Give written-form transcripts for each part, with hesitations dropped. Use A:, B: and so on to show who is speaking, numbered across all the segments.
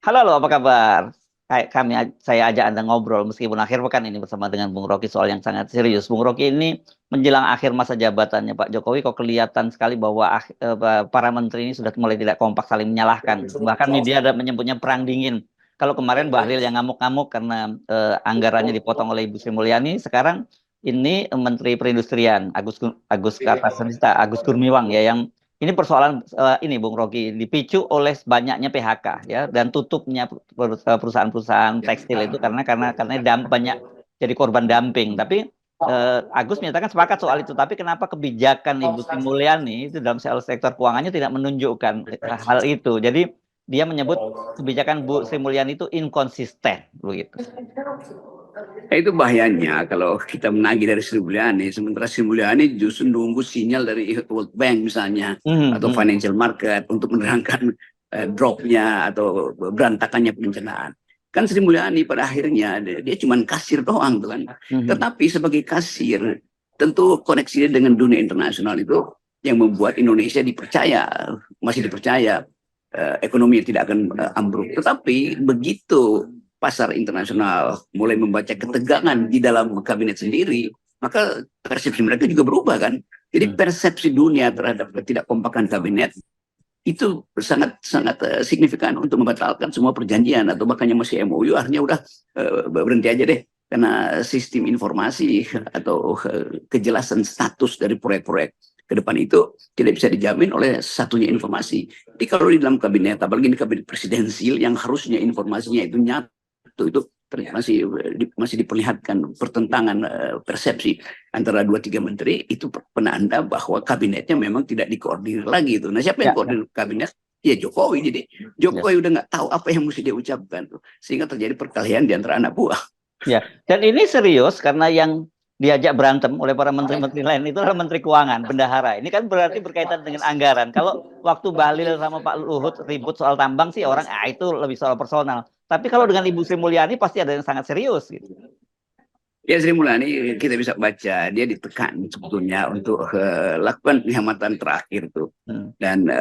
A: Halo, halo, apa kabar? Kayak saya ajak Anda ngobrol meskipun akhir pekan ini bersama dengan Bung Rocky soal yang sangat serius. Bung Rocky ini menjelang akhir masa jabatannya Pak Jokowi kok kelihatan sekali bahwa para menteri ini sudah mulai tidak kompak saling menyalahkan. Bahkan media ada menyebutnya perang dingin. Kalau kemarin Bahlil yang ngamuk-ngamuk karena anggarannya dipotong oleh Ibu Sri Mulyani, sekarang ini Menteri Perindustrian Agus Kartasasmita, Agus Gurmiwang ya yang ini persoalan ini Bung Rocky dipicu oleh banyaknya PHK ya dan tutupnya perusahaan-perusahaan tekstil itu karena banyak jadi korban dumping. Tapi Agus menyatakan sepakat soal itu. Tapi kenapa kebijakan Ibu Sri Mulyani itu dalam sektor keuangannya tidak menunjukkan hal itu? Jadi dia menyebut kebijakan Bu Sri Mulyani itu inkonsisten begitu.
B: Itu bahayanya kalau kita menagih dari Sri Mulyani, sementara Sri Mulyani justru nunggu sinyal dari World Bank misalnya atau financial market untuk menerangkan dropnya atau berantakannya perencanaan. Kan Sri Mulyani pada akhirnya dia cuma kasir doang tuh kan. Tetapi sebagai kasir tentu koneksinya dengan dunia internasional itu yang membuat Indonesia masih dipercaya ekonomi tidak akan ambruk. Tetapi begitu pasar internasional mulai membaca ketegangan di dalam kabinet sendiri, maka persepsi mereka juga berubah kan. Jadi persepsi dunia terhadap ketidakkompakan kabinet itu sangat signifikan untuk membatalkan semua perjanjian atau bahkan yang masih MOU akhirnya udah berhenti aja deh karena sistem informasi atau kejelasan status dari proyek-proyek ke depan itu tidak bisa dijamin oleh satunya informasi. Jadi kalau di dalam kabinet, apalagi di kabinet presidensil yang harusnya informasinya itu nyata, itu masih diperlihatkan pertentangan persepsi antara 2-3 menteri, itu penanda bahwa kabinetnya memang tidak dikoordinir lagi itu. Nah, siapa yang koordinir kabinet? Ya Jokowi. Jadi Jokowi udah nggak tahu apa yang mesti dia ucapkan tuh, sehingga terjadi perkelahian di antara anak buah.
A: Ya, dan ini serius karena yang diajak berantem oleh para menteri-menteri lain itu adalah Menteri Keuangan, bendahara. Ini kan berarti berkaitan dengan anggaran. Kalau waktu Bahlil sama Pak Luhut ribut soal tambang sih orang itu lebih soal personal. Tapi kalau dengan Ibu Sri Mulyani pasti ada yang sangat serius gitu.
B: Ya Sri Mulyani kita bisa baca dia ditekan sebetulnya untuk lakukan penghematan terakhir tuh. Dan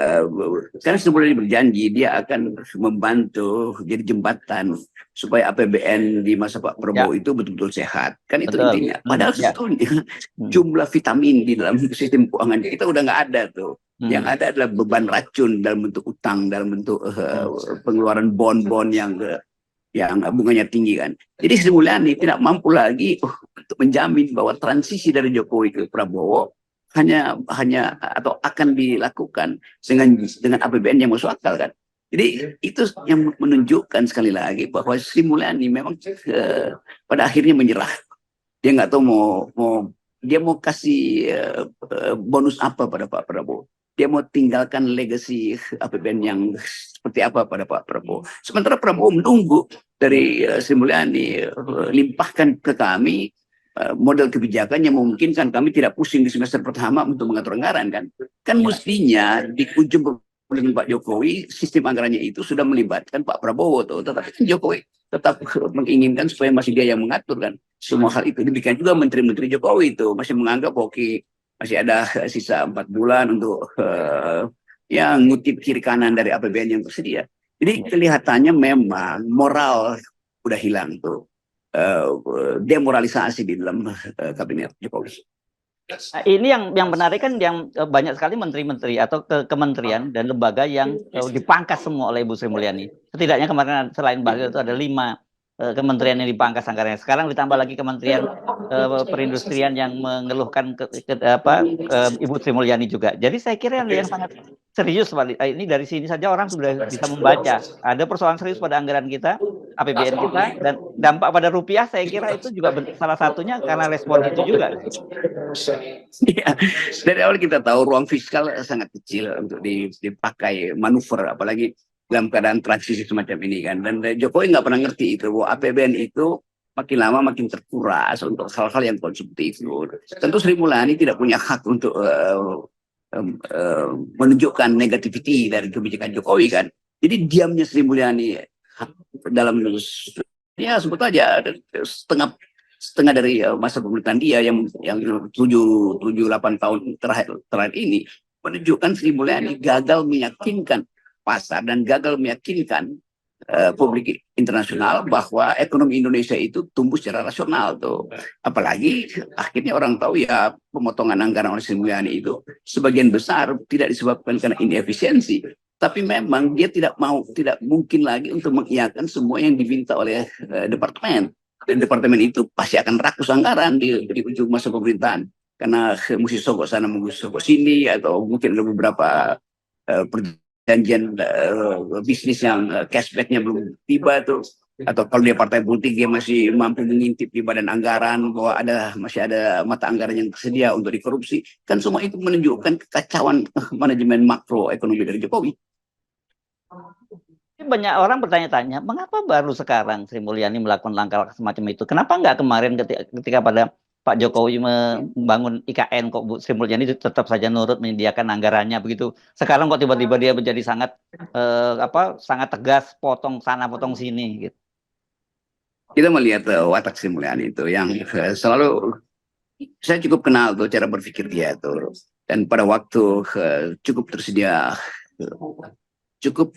B: kan Sri Mulyani berjanji dia akan membantu jadi jembatan supaya APBN di masa Pak Prabowo itu betul-betul sehat. Kan itu intinya. Padahal sebetulnya jumlah vitamin di dalam sistem keuangan kita udah nggak ada tuh. Yang ada adalah beban racun dalam bentuk utang, dalam bentuk pengeluaran bon-bon yang bunganya tinggi kan. Jadi Sri Mulyani tidak mampu lagi untuk menjamin bahwa transisi dari Jokowi ke Prabowo hanya atau akan dilakukan dengan APBN yang masuk akal kan. Jadi itu yang menunjukkan sekali lagi bahwa Sri Mulyani memang pada akhirnya menyerah. Dia nggak tahu dia mau kasih bonus apa pada Pak Prabowo. Dia mau tinggalkan legacy APBN yang seperti apa pada Pak Prabowo. Sementara Prabowo menunggu dari Sri Mulyani limpahkan ke kami model kebijakan yang memungkinkan kami tidak pusing di semester pertama untuk mengatur anggaran kan. Kan mestinya di ujung dengan Pak Jokowi sistem anggarannya itu sudah melibatkan Pak Prabowo tuh. Tetapi kan Jokowi tetap menginginkan supaya masih dia yang mengatur kan semua hal itu. Demikian juga menteri-menteri Jokowi itu masih menganggap oke masih ada sisa 4 bulan untuk yang ngutip kiri kanan dari APBN yang tersedia. Jadi kelihatannya memang moral udah hilang tuh, demoralisasi di dalam kabinet Jokowi.
A: Nah, ini yang menarik kan yang banyak sekali menteri-menteri atau kementerian dan lembaga yang dipangkas semua oleh Ibu Sri Mulyani. Setidaknya kemarin selain Bahlil itu ada 5 kementerian yang dipangkas anggarannya. Sekarang ditambah lagi Kementerian Perindustrian yang mengeluhkan Ibu Sri Mulyani juga. Jadi saya kira yang sangat serius Pak. Ini dari sini saja orang sudah bisa membaca. Ada persoalan serius pada anggaran kita, APBN kita, dan dampak pada rupiah saya kira itu juga salah satunya karena respon itu juga.
B: Ya, dari awal kita tahu ruang fiskal sangat kecil untuk dipakai manuver, apalagi dalam keadaan transisi semacam ini kan. Dan Jokowi nggak pernah ngerti itu bahwa APBN itu makin lama makin terkuras untuk hal-hal yang konsumtif. Tentu Sri Mulyani tidak punya hak untuk menunjukkan negativity dari kebijakan Jokowi kan. Jadi diamnya Sri Mulyani dalam ya sebut aja setengah dari masa pemerintahan dia yang 7-8 tahun terakhir ini menunjukkan Sri Mulyani gagal meyakinkan pasar dan gagal meyakinkan publik internasional bahwa ekonomi Indonesia itu tumbuh secara rasional tuh. Apalagi akhirnya orang tahu ya pemotongan anggaran oleh Sri Mulyani itu sebagian besar tidak disebabkan karena inefisiensi, tapi memang dia tidak mungkin lagi untuk mengiyakan semua yang diminta oleh departemen. Dan departemen itu pasti akan rakus anggaran di ujung masa pemerintahan karena mesti sogok sana, mesti sogok sini, atau mungkin ada beberapa perjanjian bisnis yang cashbacknya belum tiba tuh, atau kalau dia partai politik dia masih mampu mengintip di badan anggaran bahwa masih ada mata anggaran yang tersedia untuk dikorupsi, kan semua itu menunjukkan kekacauan manajemen makro ekonomi dari Jokowi.
A: Banyak orang bertanya-tanya, mengapa baru sekarang Sri Mulyani melakukan langkah semacam itu? Kenapa nggak kemarin ketika pada Pak Jokowi membangun IKN, kok Bu Sri Mulyani tetap saja nurut menyediakan anggarannya begitu? Sekarang kok tiba-tiba dia menjadi sangat sangat tegas, potong sana potong sini gitu.
B: Kita melihat watak Sri Mulyani itu yang selalu saya cukup kenal tuh cara berpikir dia tuh, dan pada waktu cukup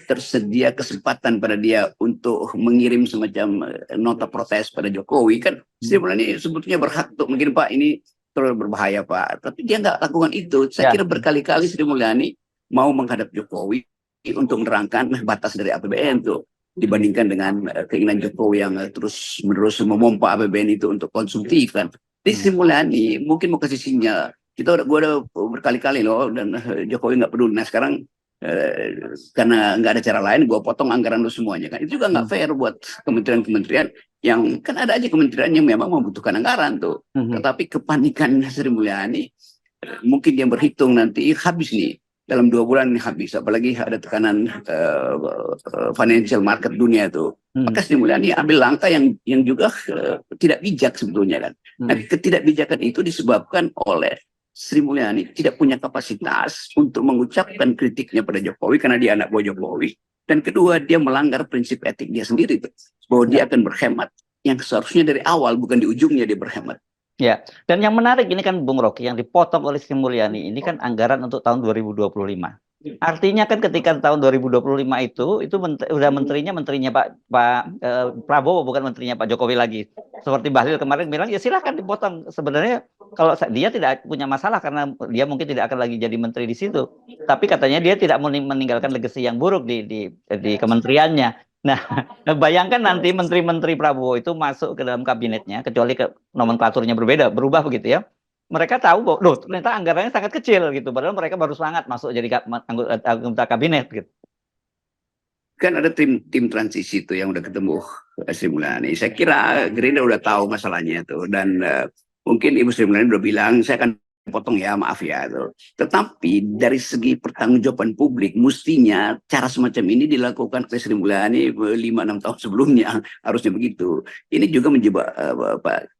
B: tersedia kesempatan pada dia untuk mengirim semacam nota protes pada Jokowi, kan Sri Mulyani sebetulnya berhak untuk mungkin Pak ini terlalu berbahaya Pak, tapi dia nggak lakukan itu. Saya kira berkali-kali Sri Mulyani mau menghadap Jokowi untuk menerangkan batas dari APBN tuh, dibandingkan dengan keinginan Jokowi yang terus-menerus memompa APBN itu untuk konsumtif kan. Di Sri Mulyani mungkin mau kasih sinyal, gue udah berkali-kali loh, dan Jokowi nggak peduli. Nah sekarang karena nggak ada cara lain, gue potong anggaran lu semuanya kan. Itu juga nggak fair buat kementerian-kementerian yang kan ada aja kementerian yang memang membutuhkan anggaran tuh. Tetapi kepanikan Sri Mulyani, mungkin dia berhitung nanti habis nih dalam 2 bulan ini habis, apalagi ada tekanan financial market dunia tuh. Maka Sri Mulyani ambil langkah yang juga tidak bijak sebetulnya kan. Nah, ketidakbijakan itu disebabkan oleh Sri Mulyani tidak punya kapasitas untuk mengucapkan kritiknya pada Jokowi karena dia anak buah Jokowi. Dan kedua, dia melanggar prinsip etik dia sendiri tuh, bahwa dia akan berhemat yang seharusnya dari awal, bukan di ujungnya dia berhemat.
A: Ya, dan yang menarik ini kan Bung Rocky, yang dipotong oleh Sri Mulyani ini kan anggaran untuk tahun 2025. Artinya kan ketika tahun 2025 itu udah menterinya Pak Prabowo, bukan menterinya Pak Jokowi lagi. Seperti Bahlil kemarin bilang ya silahkan dipotong. Sebenarnya kalau dia tidak punya masalah karena dia mungkin tidak akan lagi jadi menteri di situ. Tapi katanya dia tidak meninggalkan legacy yang buruk di kementeriannya. Nah, bayangkan nanti menteri-menteri Prabowo itu masuk ke dalam kabinetnya, kecuali nomenklaturnya berubah begitu ya. Mereka tahu bahwa loh ternyata anggarannya sangat kecil gitu, padahal mereka baru semangat masuk jadi anggota kabinet gitu.
B: Kan ada tim transisi itu yang udah ketemu Sri Mulyani. Saya kira Gerindra udah tahu masalahnya itu, dan mungkin Ibu Sri Mulyani udah bilang saya akan potong ya, maaf ya tuh. Tetapi dari segi pertanggungjawaban publik, mestinya cara semacam ini dilakukan oleh Sri Mulyani 5-6 tahun sebelumnya, harusnya begitu. Ini juga menjebak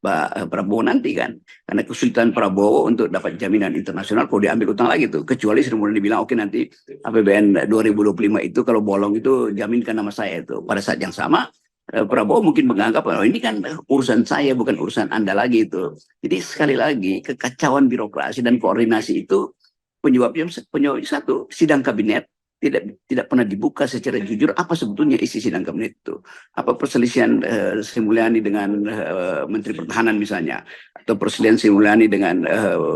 B: Pak Prabowo nanti kan, karena kesulitan Prabowo untuk dapat jaminan internasional kalau diambil utang lagi tuh, kecuali Sri Mulyani bilang oke nanti APBN 2025 itu kalau bolong itu jaminkan nama saya itu. Pada saat yang sama Prabowo mungkin menganggap oh, ini kan urusan saya bukan urusan Anda lagi itu. Jadi sekali lagi kekacauan birokrasi dan koordinasi itu penyebabnya satu, sidang kabinet tidak pernah dibuka secara jujur apa sebetulnya isi sidang kabinet itu. Apa perselisihan Sri Mulyani dengan Menteri Pertahanan misalnya, atau perselisihan Sri Mulyani dengan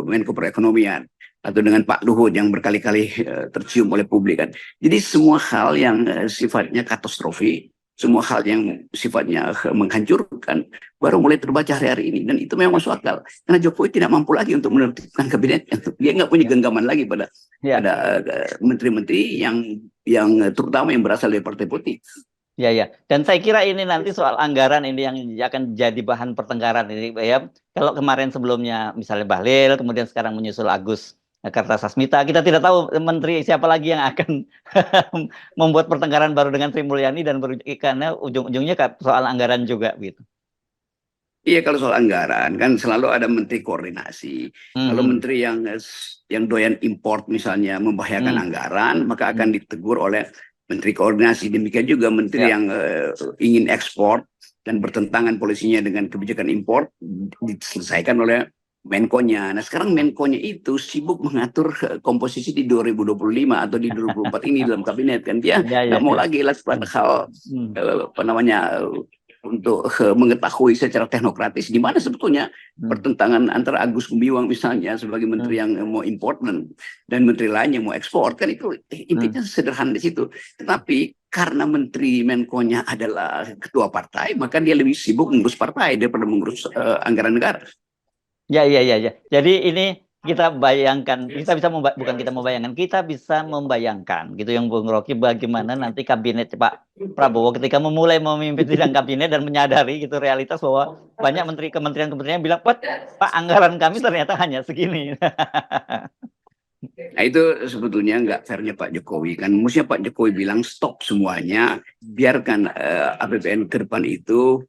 B: Menko Perekonomian, atau dengan Pak Luhut yang berkali-kali tercium oleh publik kan. Jadi semua hal yang sifatnya katastrofi, semua hal yang sifatnya menghancurkan baru mulai terbaca hari-hari ini, dan itu memang masuk akal karena Jokowi tidak mampu lagi untuk menertibkan kabinetnya. Dia nggak punya genggaman lagi pada menteri-menteri yang terutama yang berasal dari partai politik.
A: Ya, ya. Dan saya kira ini nanti soal anggaran ini yang akan jadi bahan pertengkaran ini ya. Kalau kemarin sebelumnya misalnya Bahlil, kemudian sekarang menyusul Agus Kartasasmita, kita tidak tahu menteri siapa lagi yang akan membuat pertengkaran baru dengan Sri Mulyani, dan karena ujung-ujungnya soal anggaran juga gitu.
B: Iya, kalau soal anggaran kan selalu ada menteri koordinasi. Kalau menteri yang doyan import misalnya membahayakan anggaran, maka akan ditegur oleh menteri koordinasi. Demikian juga menteri yang ingin ekspor dan bertentangan polisinya dengan kebijakan import diselesaikan oleh Menkonya. Nah sekarang Menkonya itu sibuk mengatur komposisi di 2025 atau di 2024 ini dalam kabinet kan, dia nggak mau lagi lakukan hal apa namanya untuk mengetahui secara teknokratis di mana sebetulnya pertentangan antara Agus Gumiwang misalnya sebagai menteri yang mau import dan menteri lain yang mau ekspor, kan itu intinya sederhana di situ. Tetapi karena menteri Menkonya adalah ketua partai, maka dia lebih sibuk mengurus partai daripada mengurus anggaran negara.
A: Ya. Jadi ini kita bayangkan, kita bisa bukan kita membayangkan, kita bisa membayangkan gitu yang Bung Rocky, bagaimana nanti kabinet Pak Prabowo ketika memulai memimpin sidang kabinet dan menyadari gitu realitas bahwa banyak menteri kementerian bilang, Pak anggaran kami ternyata hanya segini.
B: Nah itu sebetulnya nggak fairnya Pak Jokowi kan, mestinya Pak Jokowi bilang stop semuanya, biarkan APBN ke depan itu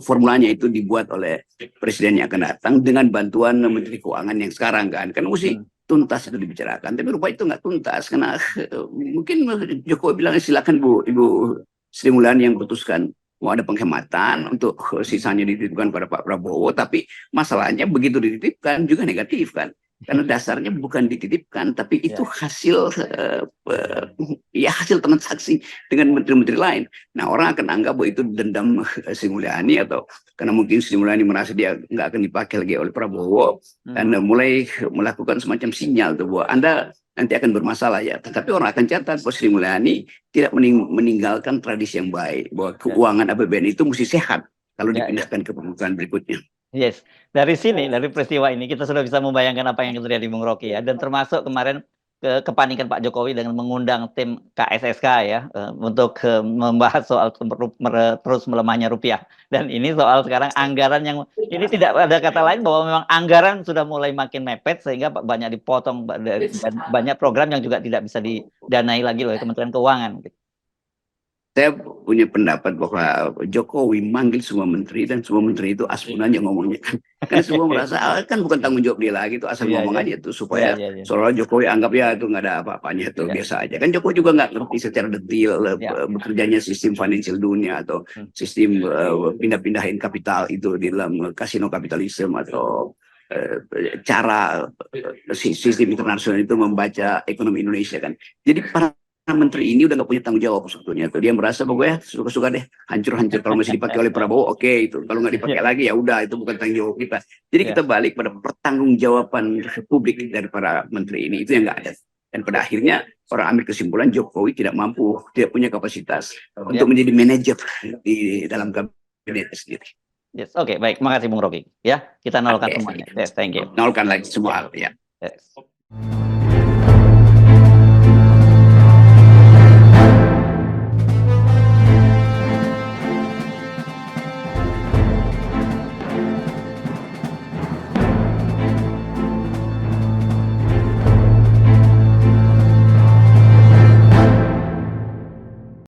B: formulanya itu dibuat oleh presiden yang akan datang dengan bantuan Menteri Keuangan yang sekarang kan mesti tuntas itu dibicarakan, tapi rupanya itu nggak tuntas karena mungkin Jokowi bilang silakan Ibu Sri Mulyani yang putuskan mau ada penghematan untuk sisanya dititipkan pada Pak Prabowo, tapi masalahnya begitu dititipkan juga negatif kan. Karena dasarnya bukan dititipkan, tapi itu hasil hasil transaksi dengan menteri-menteri lain. Nah orang akan anggap bahwa itu dendam Sri Mulyani, atau karena mungkin Sri Mulyani merasa dia nggak akan dipakai lagi oleh Prabowo, dan mulai melakukan semacam sinyal tuh bahwa Anda nanti akan bermasalah ya. Tetapi orang akan catat bahwa Sri Mulyani tidak meninggalkan tradisi yang baik, bahwa keuangan APBN itu mesti sehat kalau dipindahkan ke pemerintahan berikutnya.
A: Yes, dari sini, dari peristiwa ini kita sudah bisa membayangkan apa yang terjadi Bung Rocky ya, dan termasuk kemarin kepanikan Pak Jokowi dengan mengundang tim KSSK ya untuk membahas soal terus melemahnya rupiah, dan ini soal sekarang anggaran yang ini tidak ada kata lain bahwa memang anggaran sudah mulai makin mepet sehingga banyak dipotong dan banyak program yang juga tidak bisa didanai lagi oleh Kementerian Keuangan.
B: Saya punya pendapat bahwa Jokowi manggil semua menteri dan semua menteri itu asal aja ngomongnya kan. Karena semua merasa kan bukan tanggung jawab dia lagi, itu asal ngomong aja tuh supaya seolah Jokowi anggap ya itu nggak ada apa-apanya tuh biasa aja. Kan Jokowi juga nggak ngerti secara detail bekerjanya sistem financial dunia atau sistem pindah-pindahin kapital itu di dalam kasino kapitalisme atau cara sistem internasional itu membaca ekonomi Indonesia kan. Jadi para menteri ini udah nggak punya tanggung jawab sebetulnya tuh. Dia merasa bahwa suka-suka deh, hancur-hancur kalau masih dipakai oleh Prabowo, oke itu. Kalau nggak dipakai lagi ya udah, itu bukan tanggung jawab kita. Jadi kita balik pada pertanggungjawaban publik dari para menteri ini, itu yang nggak ada. Dan pada akhirnya orang ambil kesimpulan Jokowi tidak mampu, tidak punya kapasitas untuk menjadi manajer di dalam kabinet sendiri.
A: Yes, oke, baik. Makasih Bung Rocky. Ya, kita nolkan semuanya. Yes, thank you.
B: Nolkan lagi semua, ya.
A: Yes.